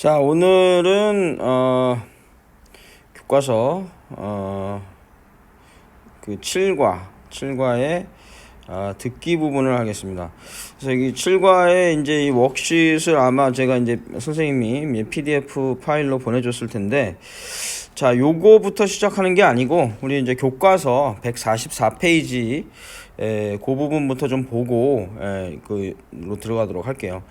자, 오늘은 교과서 그 7과의 듣기 부분을 하겠습니다. 그래서 이 7과에 이제 이 워크시트를 아마 제가 이제 선생님이 PDF 파일로 보내줬을 텐데, 자, 요거부터 시작하는 게 아니고 우리 이제 교과서 144페이지 그 부분부터 좀 보고 그로 들어가도록 할게요.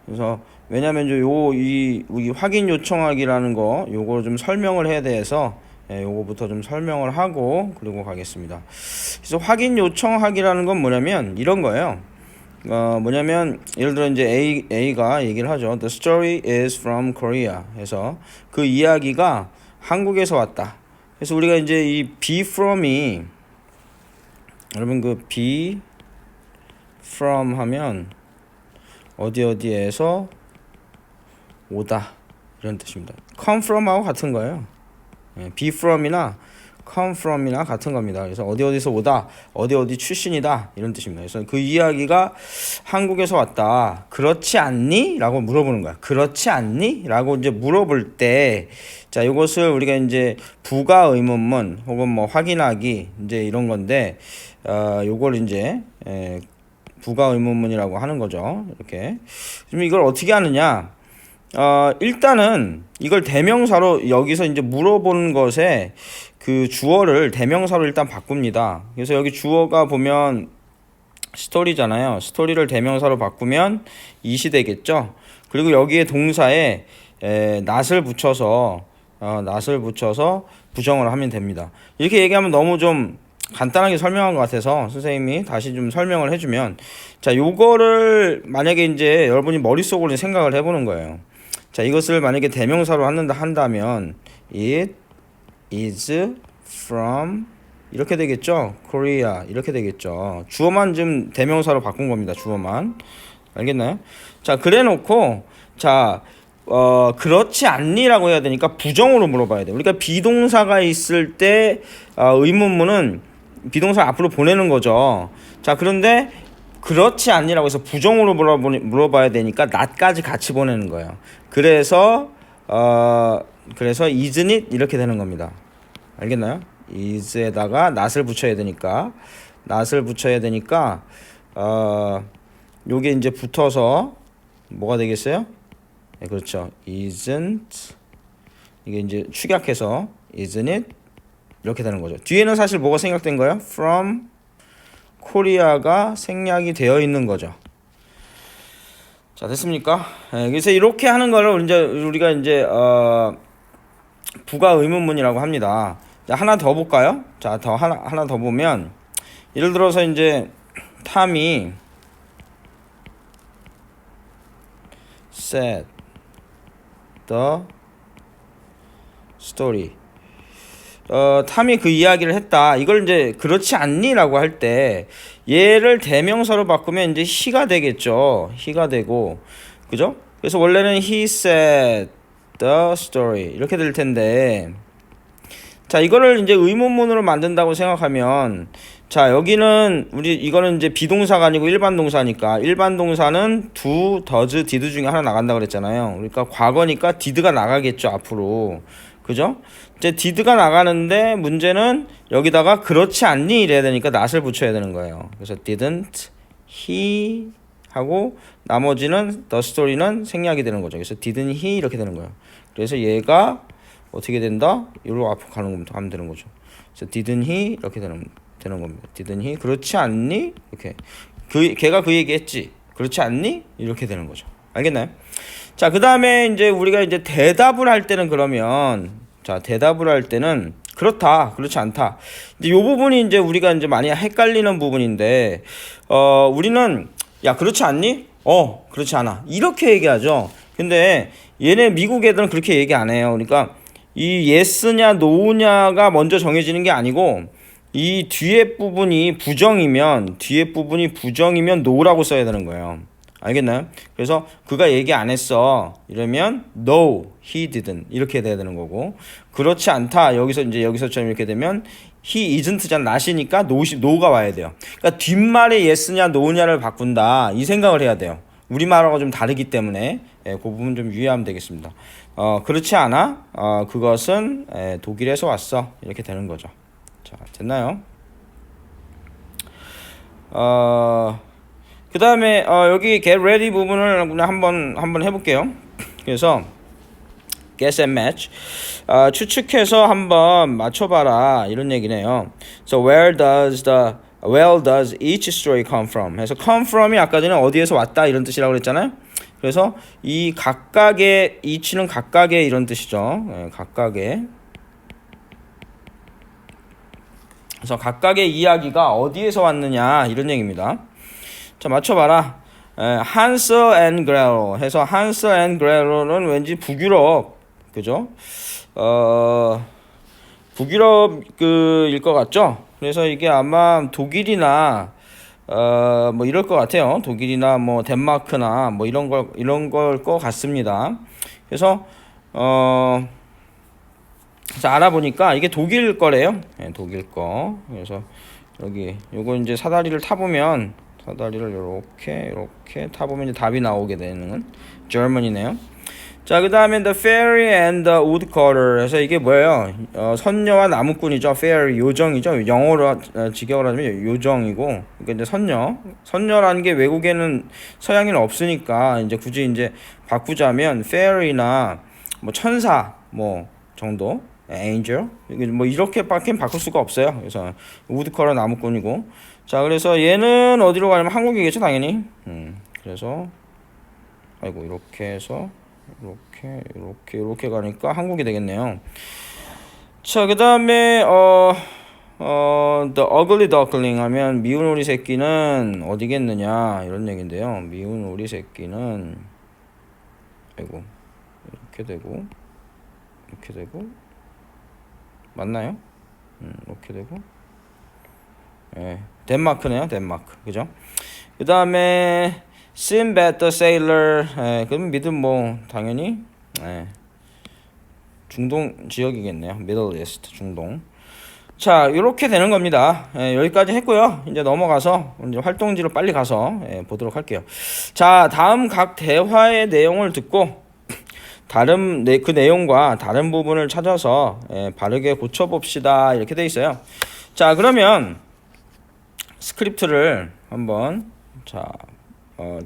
그래서 왜냐면 이 확인 요청하기라는 거 요거 좀 설명을 해야 돼서 요거부터 좀 설명을 하고 그리고 가겠습니다. 그래서 확인 요청하기라는 건 뭐냐면 이런 거예요. 뭐냐면 예를 들어 이제 A가 얘기를 하죠. The story is from Korea. 해서 그 이야기가 한국에서 왔다. 그래서 우리가 이제 이 be from이 여러분 그 be from 하면 어디에서 오다 이런 뜻입니다. come from하고 같은 거예요. be from이나 come from이나 같은 겁니다. 그래서 어디서 오다, 어디 출신이다 이런 뜻입니다. 그래서 그 이야기가 한국에서 왔다. 그렇지 않니? 라고 물어보는 거야. 그렇지 않니? 라고 이제 물어볼 때, 자, 이것을 우리가 이제 부가 의문문 혹은 뭐 확인하기 이제 이런 건데, 요걸 이제 부가 의문문이라고 하는 거죠. 이렇게. 그럼 이걸 어떻게 하느냐? 일단은 이걸 대명사로 여기서 이제 물어보는 것에 그 주어를 대명사로 일단 바꿉니다. 그래서 여기 주어가 보면 스토리잖아요. 스토리를 대명사로 바꾸면 it이 되겠죠. 그리고 여기에 동사에 not을 붙여서 부정을 하면 됩니다. 이렇게 얘기하면 너무 좀 간단하게 설명한 것 같아서 선생님이 다시 좀 설명을 해주면, 자, 요거를 만약에 이제 여러분이 머릿속으로 생각을 해보는 거예요. 자, 이것을 만약에 대명사로 한다면 it is from 이렇게 되겠죠. Korea 이렇게 되겠죠. 주어만 좀 대명사로 바꾼 겁니다. 주어만. 알겠나요? 자, 그래 놓고 자, 그렇지 않니라고 해야 되니까 부정으로 물어봐야 돼요. 그러니까 비동사가 있을 때 의문문은 비동사 앞으로 보내는 거죠. 자, 그런데 그렇지 않니라고 해서 부정으로 물어봐야 되니까 not까지 같이 보내는 거예요. 그래서 isn't it 이렇게 되는 겁니다. 알겠나요? is에다가 not을 붙여야 되니까 요게 이제 붙어서 뭐가 되겠어요? 네, 그렇죠. isn't 이게 이제 축약해서 isn't it 이렇게 되는 거죠. 뒤에는 사실 뭐가 생략된 거예요? from 코리아가 생략이 되어 있는 거죠. 자, 됐습니까? 그래서 이렇게 하는 거를 우리가 이제 부가 의문문이라고 합니다. 자, 하나 더 볼까요? 자, 하나 더 보면 예를 들어서 이제 탐이 said the story. 탐이 그 이야기를 했다. 이걸 이제 그렇지 않니라고 할 때 얘를 대명사로 바꾸면 이제 he가 되겠죠. he가 되고, 그죠? 그래서 원래는 he said the story 이렇게 될 텐데, 자, 이거를 이제 의문문으로 만든다고 생각하면, 자, 여기는 이거는 이제 비동사가 아니고 일반 동사니까 일반 동사는 do, does, did 중에 하나 나간다 그랬잖아요. 그러니까 과거니까 did가 나가겠죠, 앞으로. 그죠? 이제 did가 나가는데 문제는 여기다가 그렇지 않니 이래야 되니까 not을 붙여야 되는 거예요. 그래서 didn't he 하고 나머지는 the story는 생략이 되는 거죠. 그래서 didn't he 이렇게 되는 거예요. 그래서 얘가 어떻게 된다? 이리로 앞으로 가면 되는 거죠. 그래서 didn't he 이렇게 되는 겁니다. didn't he 그렇지 않니? 이렇게 걔가 그 얘기했지. 그렇지 않니? 이렇게 되는 거죠. 알겠나요? 자, 그 다음에 이제 우리가 이제 대답을 할 때는 그렇다, 그렇지 않다. 이제 요 부분이 이제 우리가 이제 많이 헷갈리는 부분인데, 우리는 야, 그렇지 않니? 그렇지 않아. 이렇게 얘기하죠. 근데 얘네 미국 애들은 그렇게 얘기 안 해요. 그러니까 이 yes냐 no냐가 먼저 정해지는 게 아니고 이 뒤에 부분이 부정이면 no라고 써야 되는 거예요. 알겠나요? 그래서 그가 얘기 안 했어 이러면 no, he didn't 이렇게 돼야 되는 거고, 그렇지 않다 여기서처럼 이렇게 되면 he isn't잖아. not이니까 no가 와야 돼요. 그러니까 뒷말에 yes냐 no냐를 바꾼다 이 생각을 해야 돼요. 우리말하고 좀 다르기 때문에 그 부분 좀 유의하면 되겠습니다. 그렇지 않아? 그것은 독일에서 왔어. 이렇게 되는 거죠. 자, 됐나요? 그 다음에 여기 get ready 부분을 그냥 한번 해볼게요. 그래서 guess and match, 추측해서 한번 맞춰봐라 이런 얘기네요. So where does each story come from? 해서 come from이 아까 전에 어디에서 왔다 이런 뜻이라고 그랬잖아요. 그래서 이 각각의 each는 각각의 이런 뜻이죠. 각각의. 그래서 각각의 이야기가 어디에서 왔느냐 이런 얘기입니다. 자, 맞춰봐라. 한스 앤 그레텔 해서 한스 앤 그레텔은 왠지 북유럽, 그죠? 북유럽 일 것 같죠? 그래서 이게 아마 독일이나 뭐 이럴 것 같아요. 독일이나 뭐 덴마크나 뭐 이런 걸 것 같습니다. 그래서 자, 알아보니까 이게 독일 거래요. 독일 거. 그래서 여기 요거 이제 사다리를 타보면 사다리를 이렇게 타보면 이제 답이 나오게 되는 German이네요. 자, 그 다음에 the fairy and the woodcutter 해서 이게 뭐예요? 선녀와 나무꾼이죠. fairy 요정이죠. 영어로 직역을 하면 요정이고, 그러니까 이제 선녀라는 게 외국에는 서양에는 없으니까 이제 굳이 이제 바꾸자면 fairy나 뭐 천사 뭐 정도, angel 뭐 이렇게밖에 바꿀 수가 없어요. 그래서 woodcutter 나무꾼이고, 자, 그래서 얘는 어디로 가냐면 한국이겠죠, 당연히. 그래서 아이고 이렇게 해서 이렇게 가니까 한국이 되겠네요. 자, 그 다음에 the ugly duckling 하면 미운 오리 새끼는 어디겠느냐 이런 얘기인데요. 미운 오리 새끼는 아이고 이렇게 되고 맞나요? 이렇게 되고 덴마크네요. 덴마크, 그죠? 그 다음에 Sinbad the Sailor, 그럼 미드 뭐 당연히 중동 지역이겠네요. Middle East, 중동. 자, 이렇게 되는 겁니다. 여기까지 했고요. 이제 넘어가서 이제 활동지로 빨리 가서 보도록 할게요. 자, 다음 각 대화의 내용을 듣고 그 내용과 다른 부분을 찾아서 바르게 고쳐봅시다. 이렇게 돼 있어요. 자, 그러면 스크립트를 한번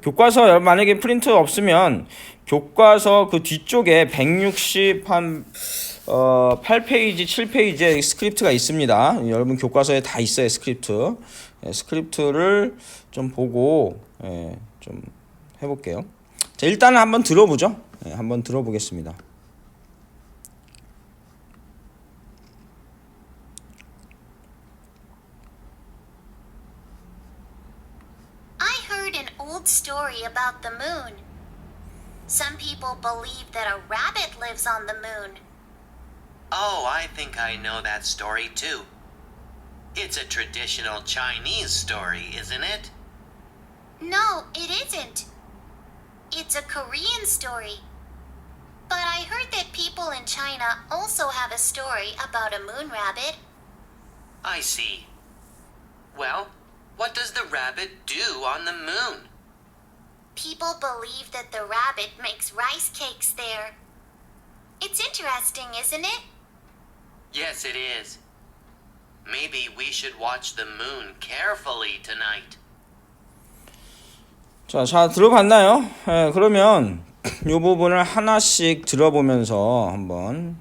교과서 만약에 프린트 없으면 교과서 그 뒤쪽에 168페이지 7페이지에 스크립트가 있습니다. 여러분 교과서에 다 있어요. 스크립트를 좀 보고 좀 해볼게요. 자, 일단은 한번 들어보죠. 한번 들어보겠습니다. Story about the moon. Some people believe that a rabbit lives on the moon. Oh, I think I know that story too. It's a traditional Chinese story, isn't it? No, it isn't. It's a Korean story. But I heard that people in China also have a story about a moon rabbit. I see. Well, what does the rabbit do on the moon? People believe that the rabbit makes rice cakes there. It's interesting, isn't it? Yes, it is. Maybe we should watch the moon carefully tonight. 자, 들어봤나요? 그러면 이 부분을 하나씩 들어보면서 한번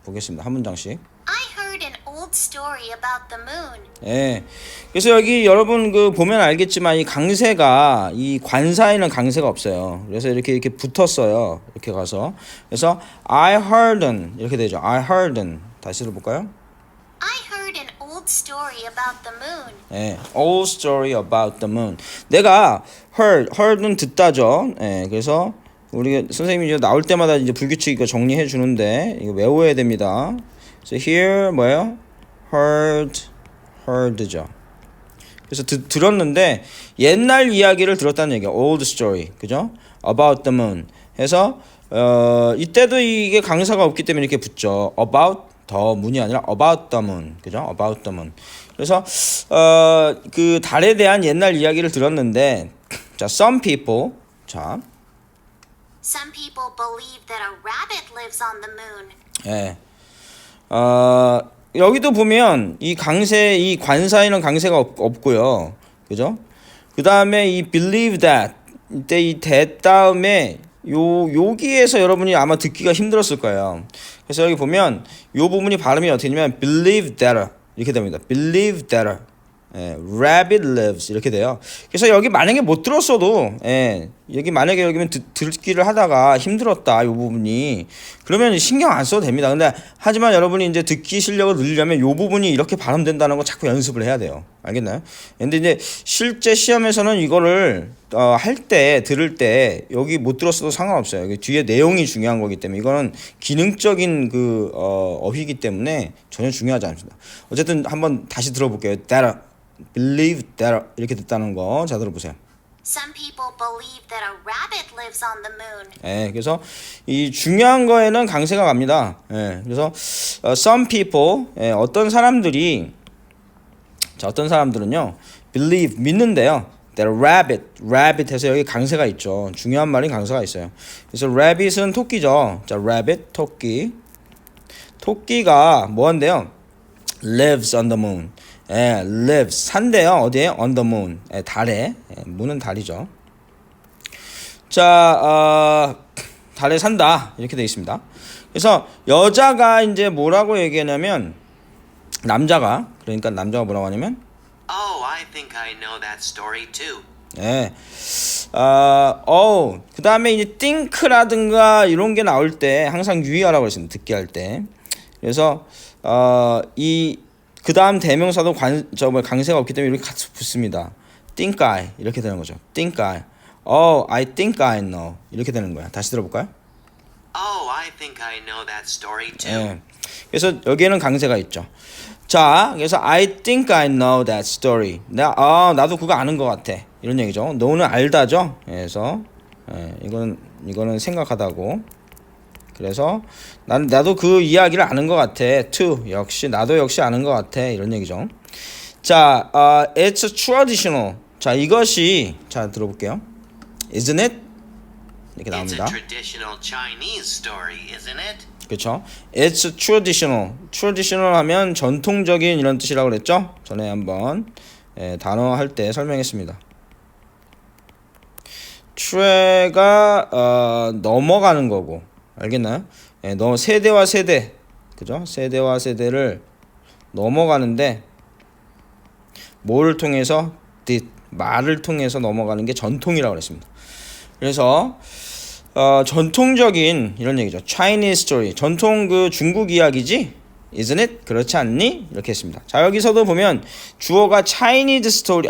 보겠습니다. 한 문장씩. I heard an old story about the moon. 그래서 여기 여러분 보면 알겠지만 이 강세가 이 관사에는 강세가 없어요. 그래서 이렇게 붙었어요. 이렇게 가서 그래서 I heard은 이렇게 되죠. I heard은 다시 들어볼까요? I heard an old story about the moon. old story about the moon. 내가 heard는 듣다죠. 그래서 우리 선생님이 이제 나올 때마다 이제 불규칙 이거 정리해 주는데 이거 외워야 됩니다. 그래서 here 뭐예요? heard죠. 그래서 들었는데 옛날 이야기를 들었다는 얘기야. old story, 그죠? about the moon. 해서 이때도 이게 강사가 없기 때문에 이렇게 붙죠. about the moon이 아니라 about the moon, 그죠? about the moon. 그래서 그 달에 대한 옛날 이야기를 들었는데, 자, some people, 자, Some people believe that a rabbit lives on the moon. 예. 여기도 보면 이 관사에는 강세가 없고요. 그죠? 그 다음에 이 believe that 이때 이 that 다음에 여기에서 여러분이 아마 듣기가 힘들었을 거예요. 그래서 여기 보면 요 부분이 발음이 어떻게 되냐면 believe that 이렇게 됩니다. believe that rabbit lives 이렇게 돼요. 그래서 여기 만약에 못 들었어도 여기 만약에 여기면 듣기를 하다가 힘들었다 이 부분이 그러면 신경 안 써도 됩니다. 근데 하지만 여러분이 이제 듣기 실력을 늘리려면 이 부분이 이렇게 발음된다는 거 자꾸 연습을 해야 돼요. 알겠나요? 근데 이제 실제 시험에서는 이거를 할 때 들을 때 여기 못 들었어도 상관없어요. 여기 뒤에 내용이 중요한 거기 때문에 이거는 기능적인 그 어휘이기 때문에 전혀 중요하지 않습니다. 어쨌든 한번 다시 들어볼게요. That believe that 이렇게 됐다는 거 자 들어보세요. Some people believe that a rabbit lives on the moon. 그래서 이 중요한 거에는 강세가 갑니다. 그래서 some people 어떤 사람들이 어떤 사람들은요 believe 믿는데요. that rabbit 해서 여기 강세가 있죠. 중요한 말인 강세가 있어요. 그래서 rabbit은 토끼죠. 자 rabbit 토끼가 뭐한대요? lives on the moon. lives 산대요. 어디에? on the moon. 달에. moon은 달이죠. 자, 달에 산다. 이렇게 되어 있습니다. 그래서 여자가 이제 뭐라고 얘기하냐면 남자가 뭐라고 하냐면 Oh, I think I know that story too. 그 다음에 이제 think라든가 이런 게 나올 때 항상 유의하라고 했습니다. 듣기 할 때. 그래서 그 다음 대명사도 강세가 없기 때문에 이렇게 같이 붙습니다. think I 이렇게 되는 거죠. think I. Oh, I think I know. 이렇게 되는 거야. 다시 들어볼까요? Oh, I think I know that story too. 그래서 여기에는 강세가 있죠. 자, 그래서 I think I know that story. 나도 그거 아는 것 같아. 이런 얘기죠. 너는 알다죠. 그래서 이거는 생각하다고. 그래서 나도 그 이야기를 아는 것 같아. too 나도 역시 아는 것 같아. 이런 얘기죠. 자, it's traditional. 자, 이것이 자 들어볼게요. Isn't it? 이렇게 나옵니다. It's a traditional Chinese story, isn't it? 그렇죠. It's traditional 하면 전통적인 이런 뜻이라고 그랬죠. 전에 한번 단어 할 때 설명했습니다. tre가 넘어가는 거고 알겠나요? 세대와 세대 그죠? 세대와 세대를 넘어가는데 뭐를 통해서 말을 통해서 넘어가는 게 전통이라고 그랬습니다. 그래서 전통적인 이런 얘기죠. Chinese story. 전통 그 중국 이야기지? Isn't it? 그렇지 않니? 이렇게 했습니다. 자, 여기서도 보면 주어가 Chinese story.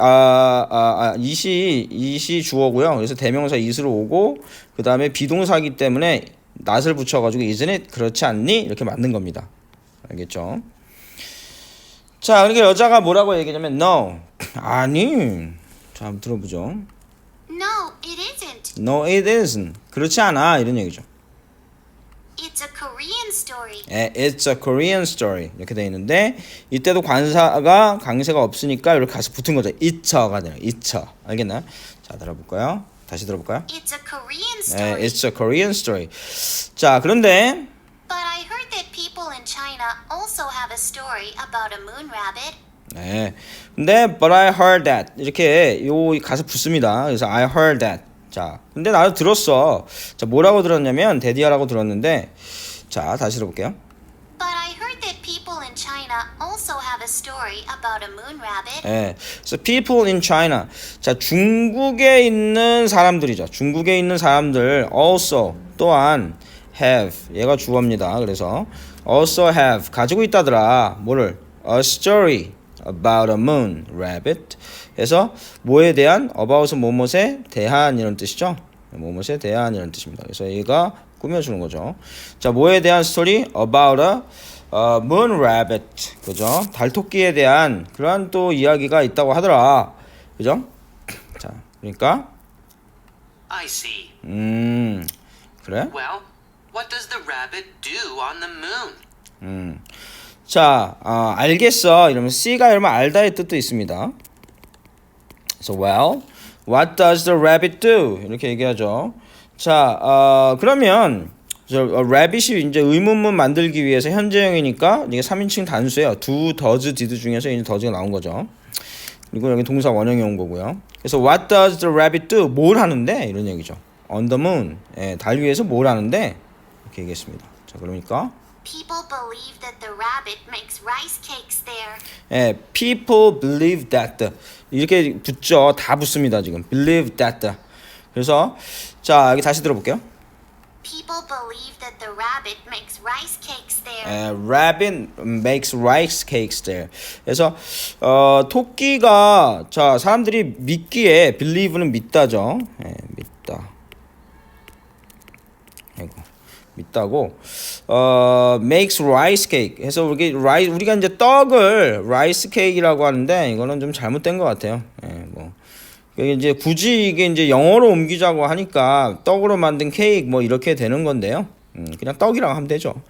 이시 주어고요. 그래서 대명사 is로 오고 그 다음에 비동사이기 때문에 not을 붙여가지고 Isn't it? 그렇지 않니? 이렇게 만든 겁니다. 알겠죠? 자, 그러니까 여자가 뭐라고 얘기하냐면 No. 아니. 자, 한번 들어보죠. No, it isn't. No, it isn't. 그렇지 않아. 이런 얘기죠. It's a Korean story. It's a Korean story. 이렇게 돼 있는데 이때도 관사가 강세가 없으니까 이렇게 가서 붙은 거죠. It'가 되는. It's. 알겠나요? 자, 들어볼까요? 다시 들어볼까요? It's a Korean story. It's a Korean story. 자, 그런데 But I heard that people in China also have a story about a moon rabbit. 근데 but I heard that 이렇게 요 가서 붙습니다. 그래서 I heard that. 자, 근데 나도 들었어. 자, 뭐라고 들었냐면 데디아라고 들었는데 자, 다시 들어볼게요. But I heard that people in China also have a story about a moon rabbit. 그래서 people in China. 자, 중국에 있는 사람들이죠. 중국에 있는 사람들 also 또한 have 얘가 주어입니다. 그래서 also have 가지고 있다더라. 뭐를? A story about a moon rabbit. 그래서 뭐에 대한 about은 뭐뭐에 대한 이런 뜻이죠. 뭐뭐에 대한 이런 뜻입니다. 그래서 얘가 꾸며주는 거죠. 자, 뭐에 대한 스토리? About a moon rabbit. 그죠? 달토끼에 대한 그러한 또 이야기가 있다고 하더라. 그죠? 자, 그러니까 I see. 그래? Well, what does the rabbit do on the moon? 자, 알겠어. 이러면 C가 여러분 알다의 뜻도 있습니다. 그래서 well, what does the rabbit do? 이렇게 얘기하죠. 자, 그러면 rabbit이 이제 의문문 만들기 위해서 현재형이니까 이게 3인칭 단수예요. do, does, did 중에서 이제 does가 나온 거죠. 그리고 여기 동사 원형이 온 거고요. 그래서 what does the rabbit do? 뭘 하는데? 이런 얘기죠. on the moon. 예, 달 위에서 뭘 하는데? 이렇게 얘기했습니다. 자, 그러니까 People believe that the rabbit makes rice cakes there. 예, people believe that 이렇게 붙죠. 다 붙습니다. 지금 believe that. 그래서 자, 여기 다시 들어볼게요. People believe that the rabbit makes rice cakes there. Rabbit makes rice cakes there. 그래서 토끼가 자 사람들이 믿기에 believe는 믿다죠. 예, 믿다. 아이고 믿다고 makes rice cake. 해서 우리가 이제 떡을 rice cake이라고 하는데 이거는 좀 잘못된 것 같아요. 예, 뭐. 이제 굳이 이게 이제 영어로 옮기자고 하니까 떡으로 만든 케이크 뭐 이렇게 되는 건데요. 그냥 떡이라고 하면 되죠.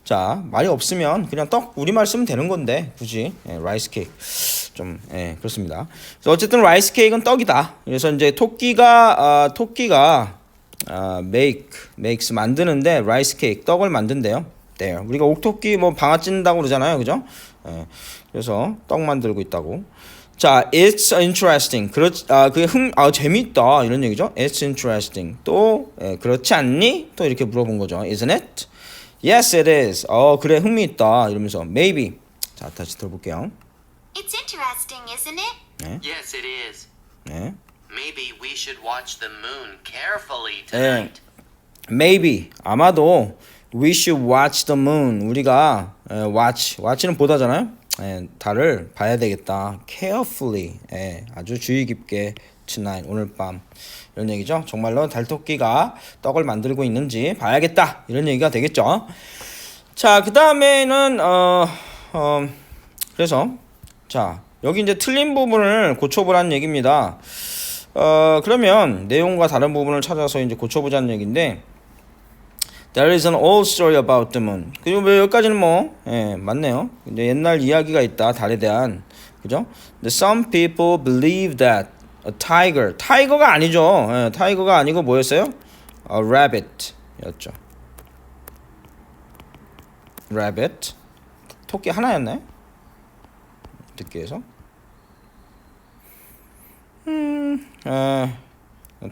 자, 말이 없으면 그냥 떡 우리말 쓰면 되는 건데 굳이 라이스 케이크 좀 그렇습니다. 그래서 어쨌든 라이스 케이크는 떡이다. 그래서 이제 토끼가 makes 만드는데 라이스 케이크 떡을 만든대요. there. 우리가 옥토끼 뭐 방아 찐다고 그러잖아요, 그죠? 그래서 떡 만들고 있다고. 자, it's interesting. 재밌다 이런 얘기죠. It's interesting. 또 그렇지 않니? 또 이렇게 물어본 거죠. Isn't it? Yes, it is. 그래 흥미있다 이러면서 maybe. 자, 다시 들어볼게요. It's interesting, isn't it? Yes, it is. 네. Maybe we should watch the moon carefully tonight. Maybe 아마도 we should watch the moon. 우리가 watch는 보다잖아요. 달을 봐야 되겠다. carefully. 아주 주의 깊게 tonight. 오늘 밤. 이런 얘기죠. 정말로 달토끼가 떡을 만들고 있는지 봐야겠다. 이런 얘기가 되겠죠. 자, 그다음에는 그래서 자, 여기 이제 틀린 부분을 고쳐보라는 얘기입니다. 그러면 내용과 다른 부분을 찾아서 이제 고쳐보자는 얘기인데 There is an old story about the moon. 그리고 뭐 여기까지는 뭐 맞네요. 근데 옛날 이야기가 있다 달에 대한 그죠? But some people believe that a tiger, 타이거가 아니죠. 타이거가 아니고 뭐였어요? A rabbit였죠. rabbit. 토끼 하나였나요? 듣기에서?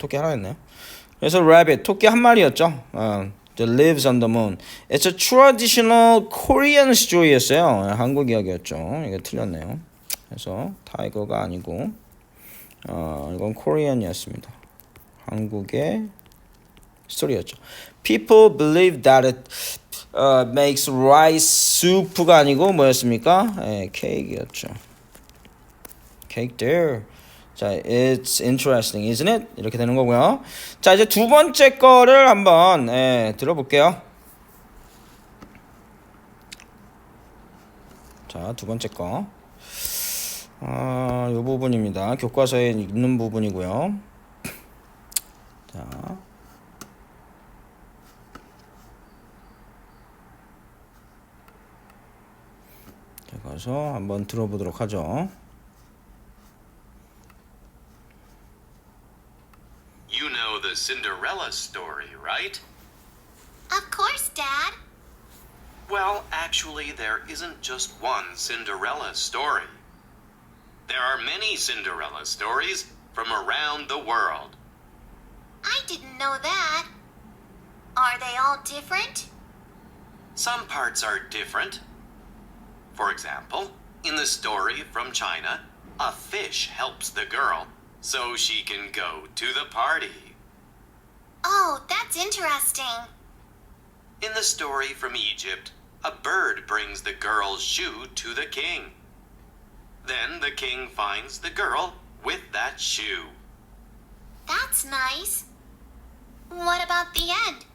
토끼 하나였네요. 그래서 rabbit, 토끼 한 마리였죠. that lives on the moon. It's a traditional Korean story였어요. 한국 이야기였죠. 이게 틀렸네요. 그래서 타이거가 아니고 이건 코리안이었습니다. 한국의 스토리였죠. People believe that it makes rice soup가 아니고 뭐였습니까? 케이크였죠. Cake there. 자, it's interesting, isn't it? 이렇게 되는 거고요. 자, 이제 두 번째 거를 한번 들어볼게요. 자, 두 번째 거. 이 부분입니다. 교과서에 있는 부분이고요. 자, 가서 한번 들어보도록 하죠. You know the Cinderella story, right? Of course, Dad. Well, actually, there isn't just one Cinderella story. There are many Cinderella stories from around the world. I didn't know that. Are they all different? Some parts are different. For example, in the story from China, a fish helps the girl so she can go to the party. Oh, that's interesting. In the story from Egypt, a bird brings the girl's shoe to the king. Then the king finds the girl with that shoe. That's nice. What about the end?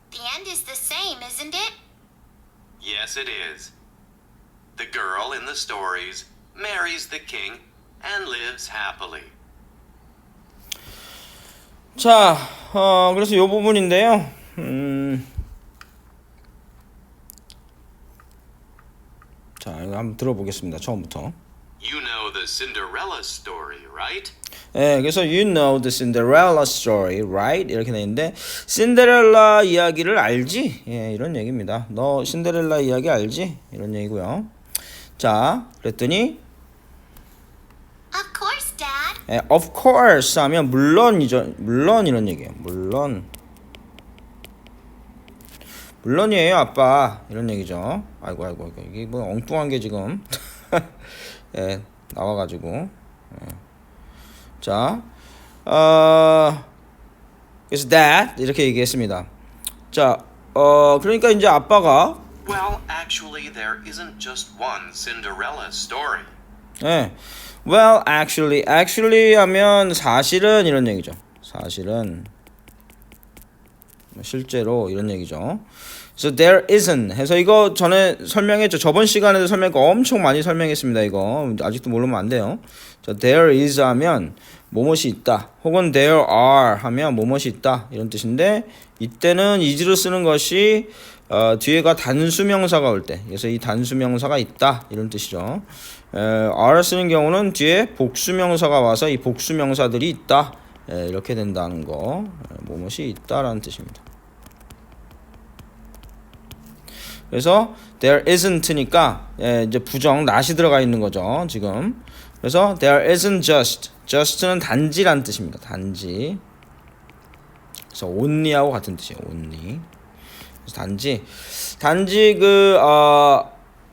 The end is the same, isn't it? Yes, it is. The girl in the stories marries the king and lives happily. 자, 그래서 이 부분인데요. 자, 이거 한번 들어보겠습니다. 처음부터. You know the the Cinderella story, right? 예, 그래서 you know the Cinderella story, right? 이렇게 돼 있는데 신데렐라 이야기를 알지? 예, 이런 얘기입니다. 너 신데렐라 이야기 알지? 이런 얘기고요. 자, 그랬더니 Of course, Dad. 예, of course 하면 물론이죠. 물론 이런 얘기예요. 물론이에요, 아빠. 이런 얘기죠. 아이고 이게 뭐 엉뚱한 게 지금 예, 나와가지고 예. 자, 그래서 that 이렇게 얘기했습니다. 자, 그러니까 이제 아빠가 Well, actually, there isn't just one Cinderella story. 예, well, actually 하면 사실은 이런 얘기죠. 사실은 실제로 이런 얘기죠. So there isn't 해서 이거 전에 설명했죠. 저번 시간에도 엄청 많이 설명했습니다. 이거 아직도 모르면 안 돼요. 자, there is 하면 뭐뭇이 있다. 혹은 there are 하면 뭐뭇이 있다. 이런 뜻인데 이때는 is를 쓰는 것이 뒤에가 단수명사가 올 때. 그래서 이 단수명사가 있다. 이런 뜻이죠. are 쓰는 경우는 뒤에 복수명사가 와서 이 복수명사들이 있다. 이렇게 된다는 거. 뭐뭇이 있다라는 뜻입니다. 그래서 there isn't니까 이제 부정 not이 들어가 있는 거죠. 지금. 그래서 there isn't just는 단지란 뜻입니다. 단지. 그래서 only하고 같은 뜻이에요. only. 그래서 단지 그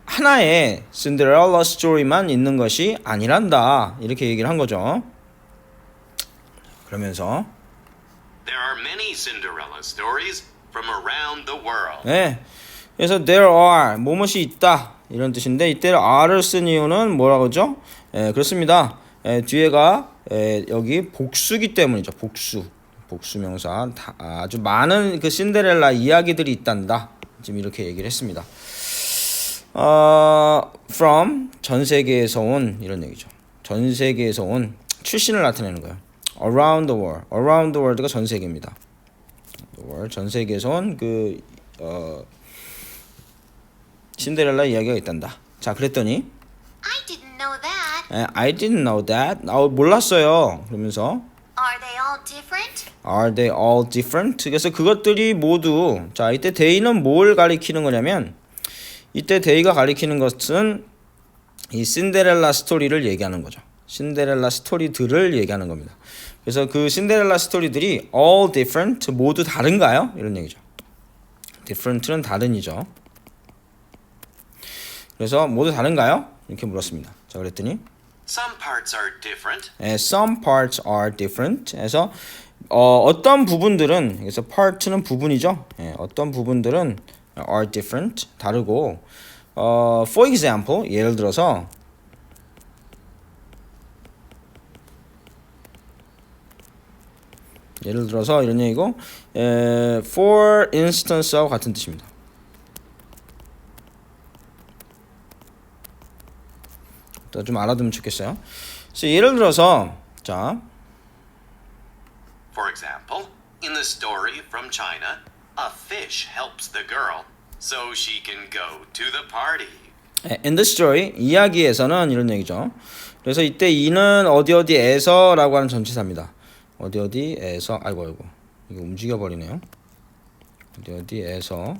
하나의 신데렐라 스토리만 있는 것이 아니란다. 이렇게 얘기를 한 거죠. 그러면서 There are many Cinderella stories from around the world. 네. 그래서 there are 뭐뭇이 있다 이런 뜻인데 이때 are를 쓴 이유는 뭐라고 하죠? 그렇습니다. 뒤에가 여기 복수기 때문이죠. 복수명사 아주 많은 그 신데렐라 이야기들이 있단다. 지금 이렇게 얘기를 했습니다. from 전 세계에서 온 이런 얘기죠. 전 세계에서 온 출신을 나타내는 거예요. around the world가 전 세계입니다. 전 세계에서 온 그 신데렐라 이야기가 있단다. 자, 그랬더니 I didn't know that. I didn't know that. 몰랐어요. 그러면서 Are they all different? Are they all different? 그래서 그것들이 모두 자, 이때 they는 뭘 가리키는 거냐면 이때 they가 가리키는 것은 이 신데렐라 스토리를 얘기하는 거죠. 신데렐라 스토리들을 얘기하는 겁니다. 그래서 그 신데렐라 스토리들이 all different 모두 다른가요? 이런 얘기죠. different는 다른이죠. 그래서 모두 다른가요? 이렇게 물었습니다. 자, 그랬더니 Some parts are different. some parts are different. 그래서 어떤 부분들은 그래서 part는 부분이죠. 어떤 부분들은 are different 다르고 for example 예를 들어서 이런 얘기고 for instance하고 같은 뜻입니다. 좀 알아두면 좋겠어요. 그래서 예를 들어서 자 For example, in the story from China, a fish helps the girl so she can go to the party. in the story 이야기에서는 이런 얘기죠. 그래서 이때 이는 어디에서라고 하는 전치사입니다. 어디에서 아이고 이게 움직여 버리네요. 어디에서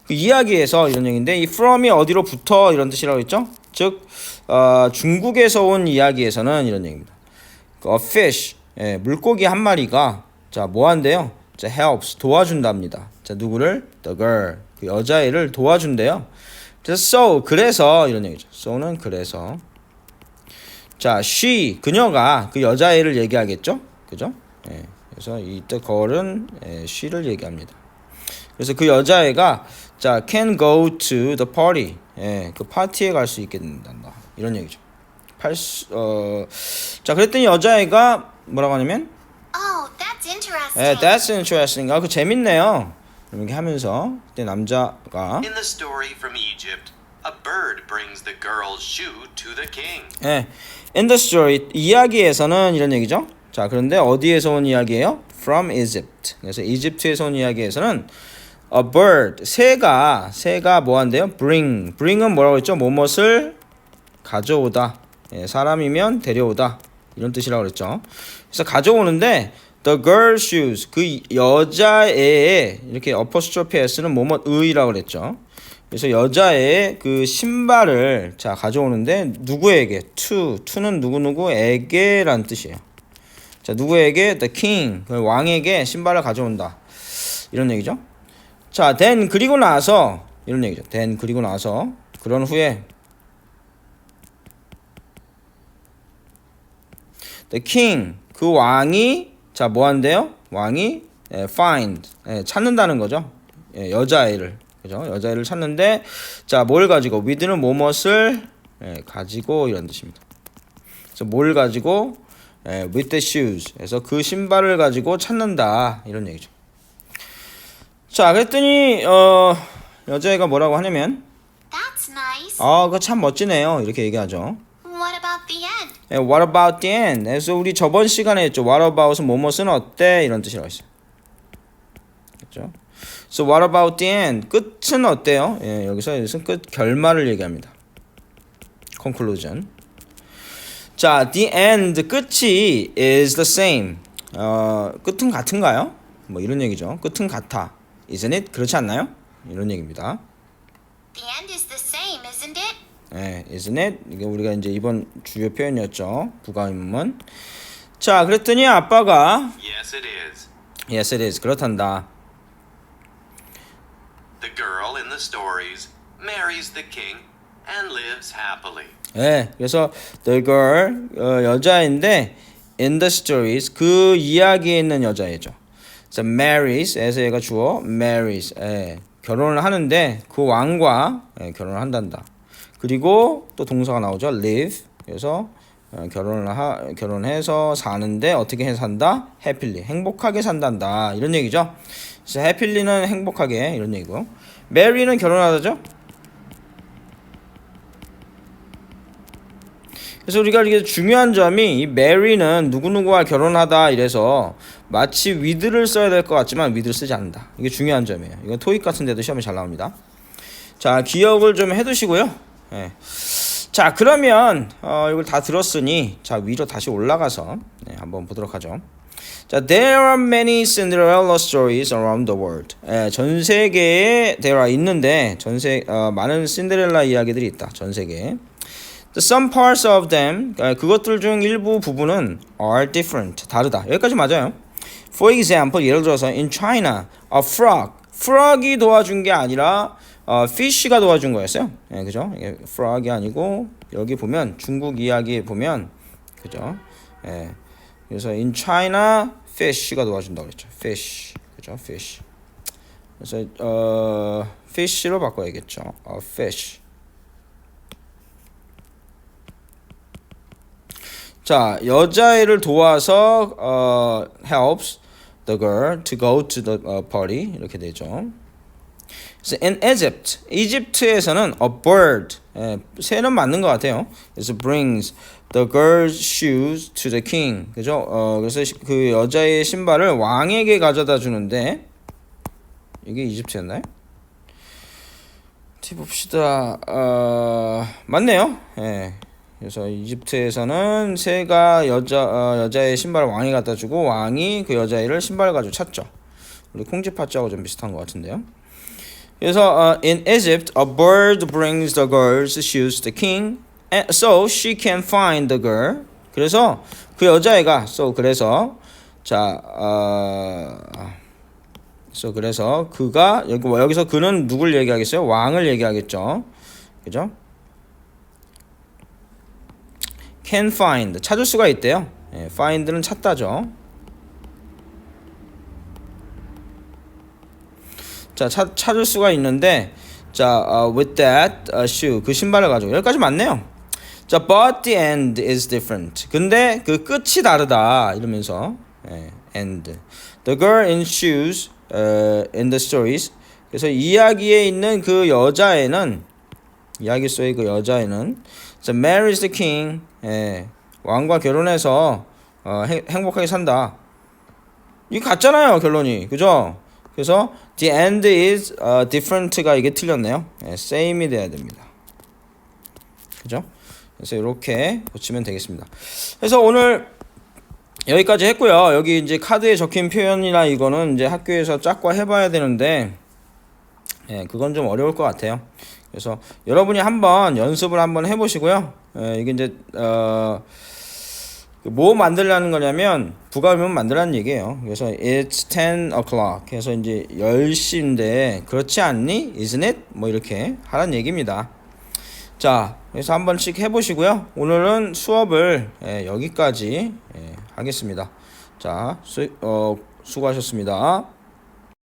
그 이야기에서 이런 얘기인데 이 from이 어디로부터 이런 뜻이라고 했죠? 즉 중국에서 온 이야기에서는 이런 얘기입니다. A fish 물고기 한 마리가 자 뭐 한대요? 자 helps 도와준답니다. 자 누구를? The girl 그 여자애를 도와준대요. 그래서 이런 얘기죠. so는 그래서 자 she 그녀가 그 여자애를 얘기하겠죠? 그죠? 그래서 이때 girl은 she를 얘기합니다. 그래서 그 여자애가 자 can go to the party 그 파티에 갈 수 있게 된다. 이런 얘기죠. 자 그랬더니 여자애가 뭐라고 하냐면 Oh, that's interesting. that's interesting. 그 재밌네요. 이렇게 하면서 그때 남자가 In the story from Egypt, a bird brings the girl's shoe to the king. in the story 이야기에서는 이런 얘기죠. 자 그런데 어디에서 온 이야기예요? From Egypt. 그래서 이집트에서 온 이야기에서는 a bird 새가 뭐 한대요? bring은 뭐라고 했죠? 뭐뭇을 가져오다. 예, 사람이면 데려오다 이런 뜻이라고 그랬죠. 그래서 가져오는데 the girl shoes 그 여자애의 이렇게 어퍼스트로피 s는 뭐뭐의라고 그랬죠. 그래서 여자애의 그 신발을 자 가져오는데 누구에게 to는 누구누구에게라는 뜻이에요. 자 누구에게 the king 그 왕에게 신발을 가져온다 이런 얘기죠. 자 then 그리고 나서 이런 얘기죠. then 그리고 나서 그런 후에 the king 그 왕이 자 뭐 한대요? 왕이 find 찾는다는 거죠. 여자애를 그죠? 여자애를 찾는데 자 뭘 가지고 with는 뭐뭇을 가지고 이런 뜻입니다. 그래서 뭘 가지고 with the shoes 그래서 그 신발을 가지고 찾는다 이런 얘기죠. 자 그랬더니 여자애가 뭐라고 하냐면 That's nice. 그거 참 멋지네요 이렇게 얘기하죠. What about the end? What about the end? 그래서 우리 저번 시간에 했죠. What about은 뭐뭐은 어때? 이런 뜻이라고 했어요. 그렇죠? So what about the end? 끝은 어때요? 예, 여기서 끝 결말을 얘기합니다. Conclusion. 자, the end 끝이 is the same. 끝은 같은가요? 뭐 이런 얘기죠. 끝은 같아. Isn't it? 그렇지 않나요? 이런 얘기입니다. The end is the same, isn't it? 네, isn't it? 이게 우리가 이제 이번 주요 표현이었죠. 부가의문문. 자, 그랬더니 아빠가 Yes, it is. Yes, it is. 그렇단다. The girl in the stories marries the king and lives happily. 네, 그래서 the girl 여자인데 in the stories 그 이야기에 있는 여자애죠. 그래서 marries에서 얘가 주어 marries 결혼을 하는데 그 왕과 결혼을 한단다. 그리고 또 동사가 나오죠. live. 그래서 결혼해서 사는데 어떻게 해서 산다? happily. 행복하게 산단다. 이런 얘기죠. 그래서 happy는 행복하게 이런 얘기고. marry는 결혼하다죠. 그래서 우리가 이게 중요한 점이 이 marry는 누구누구와 결혼하다 이래서 마치 with를 써야 될 것 같지만 with를 쓰지 않는다. 이게 중요한 점이에요. 이건 토익 같은 데도 시험에 잘 나옵니다. 자, 기억을 좀 해두시고요. 네. 자 그러면 이걸 다 들었으니 자 위로 다시 올라가서 한번 보도록 하죠. 자, there are many Cinderella stories around the world. 전 세계에 there are 있는데 많은 신데렐라 이야기들이 있다. 전 세계에. Some parts of them 그것들 중 일부 부분은 are different 다르다. 여기까지 맞아요. For example 예를 들어서 in China a frog이 도와준 게 아니라 fish가 도와준 거였어요. 그죠? frog이 아니고 여기 보면 중국 이야기에 보면 그죠? 그래서 in China fish가 도와준다고 그랬죠. fish. 그죠? fish. 그래서 fish로 바꿔야겠죠. fish. 자, 여자애를 도와서 helps the girl to go to the party 이렇게 되죠. 그래서 in Egypt, 이집트에서는 a bird, 새는 맞는 것 같아요. 그래서 brings the girl's shoes to the king, 그죠? 그래서 그 여자의 신발을 왕에게 가져다 주는데 이게 이집트였나요? 어디 봅시다. 맞네요. 그래서 이집트에서는 새가 여자의 신발을 왕이 갖다 주고 왕이 그 여자애를 신발을 가지고 찾죠. 우리 콩쥐팥쥐하고 좀 비슷한 것 같은데요. 그래서 in Egypt, a bird brings the girl's shoes to the king, and so she can find the girl. 그래서 그 여자애가 그래서 그래서 그가 여기서 그는 누굴 얘기하겠어요? 왕을 얘기하겠죠. 그죠? can find 찾을 수가 있대요. find는 찾다죠. 자, 찾을 수가 있는데 with that shoe 그 신발을 가지고 여기까지 맞네요. 자, but the end is different. 근데 그 끝이 다르다 이러면서 end. The girl in shoes in the stories. 그래서 이야기에 있는 그 여자애는 이야기 속의 그 여자애는 marries the king. 왕과 결혼해서 행복하게 산다. 이게 같잖아요, 결론이. 그죠? 그래서 the end is different가 이게 틀렸네요. same이 돼야 됩니다. 그죠? 그래서 이렇게 고치면 되겠습니다. 그래서 오늘 여기까지 했고요. 여기 이제 카드에 적힌 표현이나 이거는 이제 학교에서 짝과 해봐야 되는데, 예, 그건 좀 어려울 것 같아요. 그래서 여러분이 한번 연습을 한번 해보시고요. 예, 이게 이제 뭐 만들라는 거냐면 부가음문 만들라는 얘기예요. 그래서 it's 10 o'clock 해서 이제 10시인데 그렇지 않니? Isn't it? 뭐 이렇게 하라는 얘기입니다. 자, 그래서 한 번씩 해보시고요. 오늘은 수업을 여기까지 하겠습니다. 자, 수고하셨습니다.